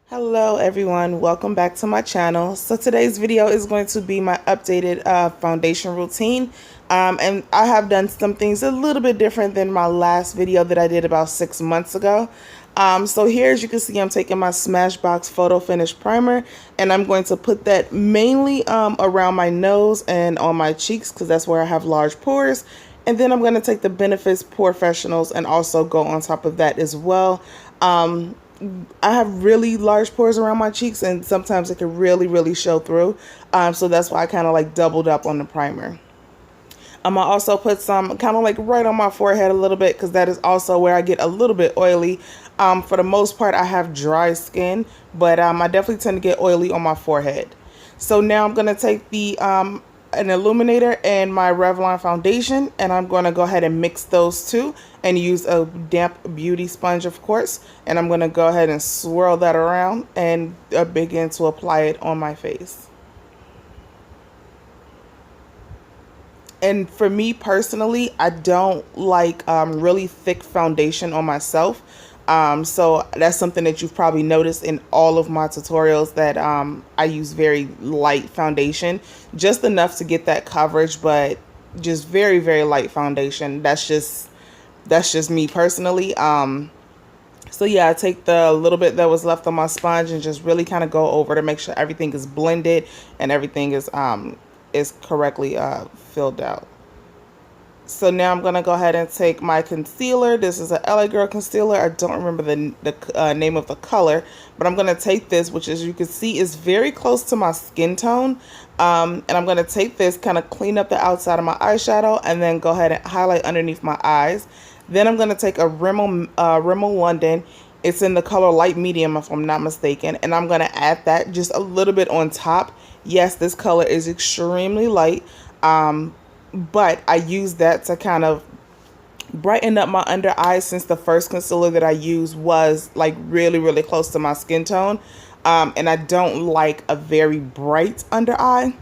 Hello everyone, welcome back to my channel. So today's video is going to be my updated foundation routine, and I have done some things a little bit different than my last video that I did about 6 months ago. So here, as you can see, I'm taking my Smashbox Photo Finish Primer, and I'm going to put that mainly around my nose and on my cheeks because that's where I have large pores. And then I'm going to take the Benefits Professionals and also go on top of that as well. I have really large pores around my cheeks, and sometimes it can really show through. So that's why I kind of like doubled up on the primer. I also put some kind of like right on my forehead a little bit because that is also where I get a little bit oily. For the most part, I have dry skin, but I definitely tend to get oily on my forehead. So now I'm going to take the an illuminator and my Revlon foundation, and I'm going to go ahead and mix those two and use a damp beauty sponge, of course, and I'm going to go ahead and swirl that around and begin to apply it on my face. And for me personally, I don't like really thick foundation on myself. So that's something that you've probably noticed in all of my tutorials, that I use very light foundation, just enough to get that coverage, but just very light foundation. That's just me personally. So yeah, I take the little bit that was left on my sponge and just really kind of go over to make sure everything is blended and everything is correctly filled out. So now I'm going to go ahead and take my concealer. This is a LA Girl concealer. I don't remember the name of the color, but I'm going to take this, which, as you can see, is very close to my skin tone. And I'm going to take this, kind of clean up the outside of my eyeshadow, and then go ahead and highlight underneath my eyes. Then I'm going to take a Rimmel London. It's in the color light medium, if I'm not mistaken, and I'm going to add that just a little bit on top. Yes, this color is extremely light. But I use that to kind of brighten up my under eyes, since the first concealer that I used was like really close to my skin tone. And I don't like a very bright under eye,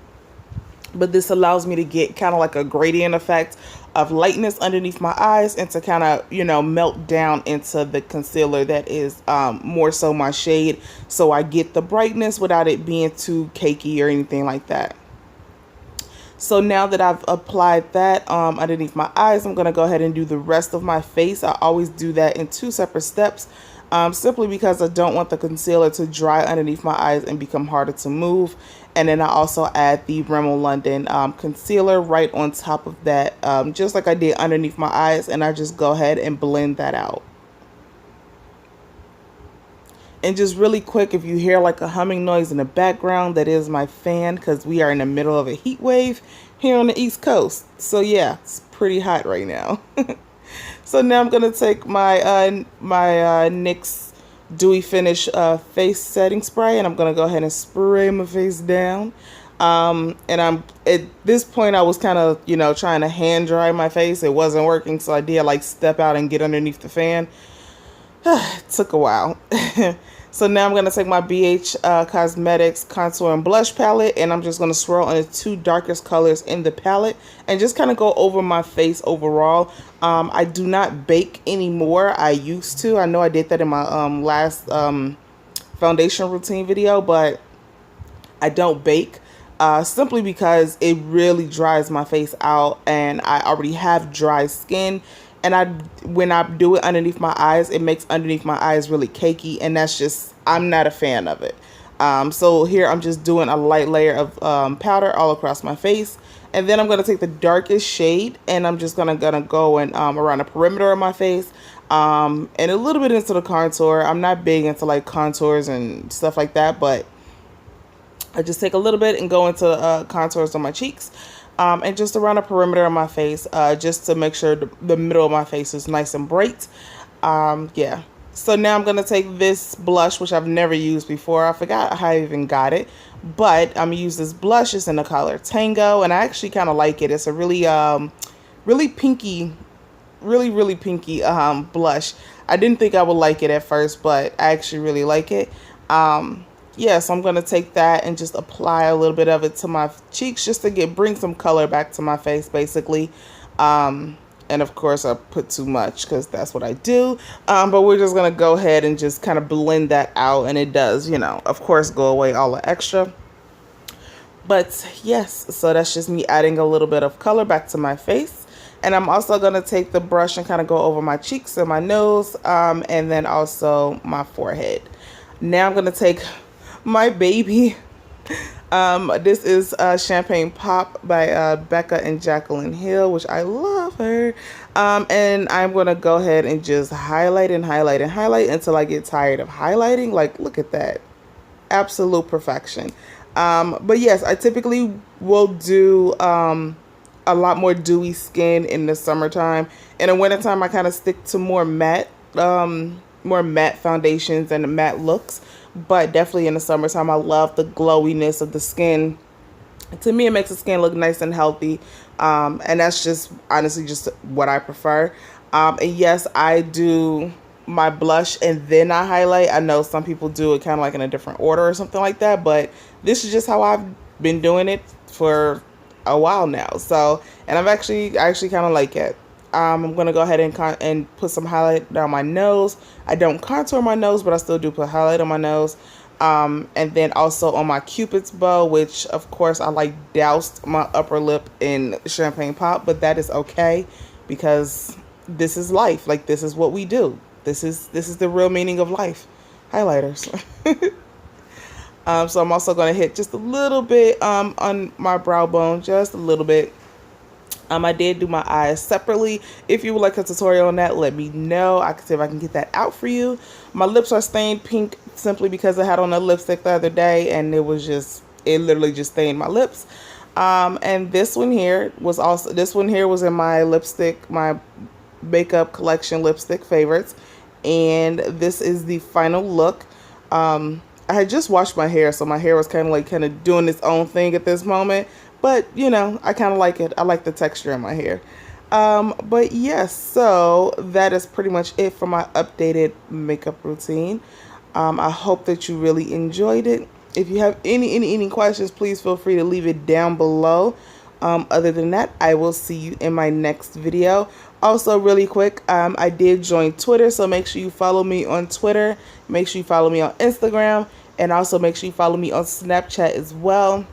but this allows me to get kind of like a gradient effect of lightness underneath my eyes, and to kind of, you know, melt down into the concealer that is more so my shade, so I get the brightness without it being too cakey or anything like that. So now that I've applied that underneath my eyes, I'm going to go ahead and do the rest of my face. I always do that in 2 separate steps, simply because I don't want the concealer to dry underneath my eyes and become harder to move. And then I also add the Rimmel London concealer right on top of that, just like I did underneath my eyes, and I just go ahead and blend that out. And just really quick, if you hear like a humming noise in the background, that is my fan, because we are in the middle of a heat wave here on the East Coast. So yeah, it's pretty hot right now. So now I'm going to take my NYX Dewy Finish face setting spray, and I'm going to go ahead and spray my face down. And I'm at this point, I was kind of, you know, trying to hand dry my face. It wasn't working, so I did like step out and get underneath the fan. It took a while. So now I'm going to take my BH Cosmetics Contour and Blush palette, and I'm just going to swirl in the 2 darkest colors in the palette and just kind of go over my face overall. I do not bake anymore. I used to. I know I did that in my last foundation routine video, but I don't bake. Simply because it really dries my face out, and I already have dry skin. And when I do it underneath my eyes, it makes underneath my eyes really cakey, and that's just, I'm not a fan of it. So here I'm just doing a light layer of powder all across my face, and then I'm going to take the darkest shade, and I'm just gonna go and around the perimeter of my face, and a little bit into the contour. I'm not big into like contours and stuff like that, but I just take a little bit and go into contours on my cheeks. And just around the perimeter of my face, just to make sure the middle of my face is nice and bright. Yeah. So now I'm going to take this blush, which I've never used before. I forgot how I even got it, but I'm going to use this blush. It's in the color Tango, and I actually kind of like it. It's a really pinky, really pinky blush. I didn't think I would like it at first, but I actually really like it. Yeah, so I'm going to take that and just apply a little bit of it to my cheeks, just to bring some color back to my face, basically. And of course I put too much because that's what I do. But we're just going to go ahead and just kind of blend that out. And it does, you know, of course, go away all the extra. But yes, so that's just me adding a little bit of color back to my face. And I'm also going to take the brush and kind of go over my cheeks and my nose, and then also my forehead. Now I'm going to take my baby. This is Champagne Pop by Becca and Jacqueline Hill, which I love her. And I'm going to go ahead and just highlight and highlight and highlight until I get tired of highlighting. Like, look at that. Absolute perfection. But yes, I typically will do a lot more dewy skin in the summertime. In the wintertime, I kind of stick to more matte foundations and matte looks. But definitely in the summertime, I love the glowiness of the skin. To me, it makes the skin look nice and healthy. And that's just honestly just what I prefer. And yes, I do my blush and then I highlight. I know some people do it kind of like in a different order or something like that, but this is just how I've been doing it for a while now. So, and I actually kind of like it. I'm going to go ahead and put some highlight down my nose. I don't contour my nose, but I still do put highlight on my nose. And then also on my Cupid's bow, which of course I like doused my upper lip in Champagne Pop, but that is okay because this is life. Like, this is what we do. This is the real meaning of life. Highlighters. So I'm also going to hit just a little bit on my brow bone, just a little bit. I did do my eyes separately. If you would like a tutorial on that, let me know. I can see if I can get that out for you. My lips are stained pink simply because I had on a lipstick the other day and it literally just stained my lips. And this one here was in my lipstick, my makeup collection lipstick favorites. And this is the final look. I had just washed my hair, so my hair was kind of doing its own thing at this moment. But, you know, I kind of like it. I like the texture in my hair. But yes, so that is pretty much it for my updated makeup routine. I hope that you really enjoyed it. If you have any questions, please feel free to leave it down below. Other than that, I will see you in my next video. Also, really quick, I did join Twitter, so make sure you follow me on Twitter. Make sure you follow me on Instagram. And also make sure you follow me on Snapchat as well.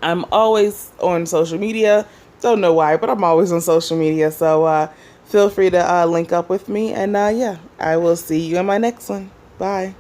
I'm always on social media. Don't know why, but I'm always on social media. So feel free to link up with me. And yeah, I will see you in my next one. Bye.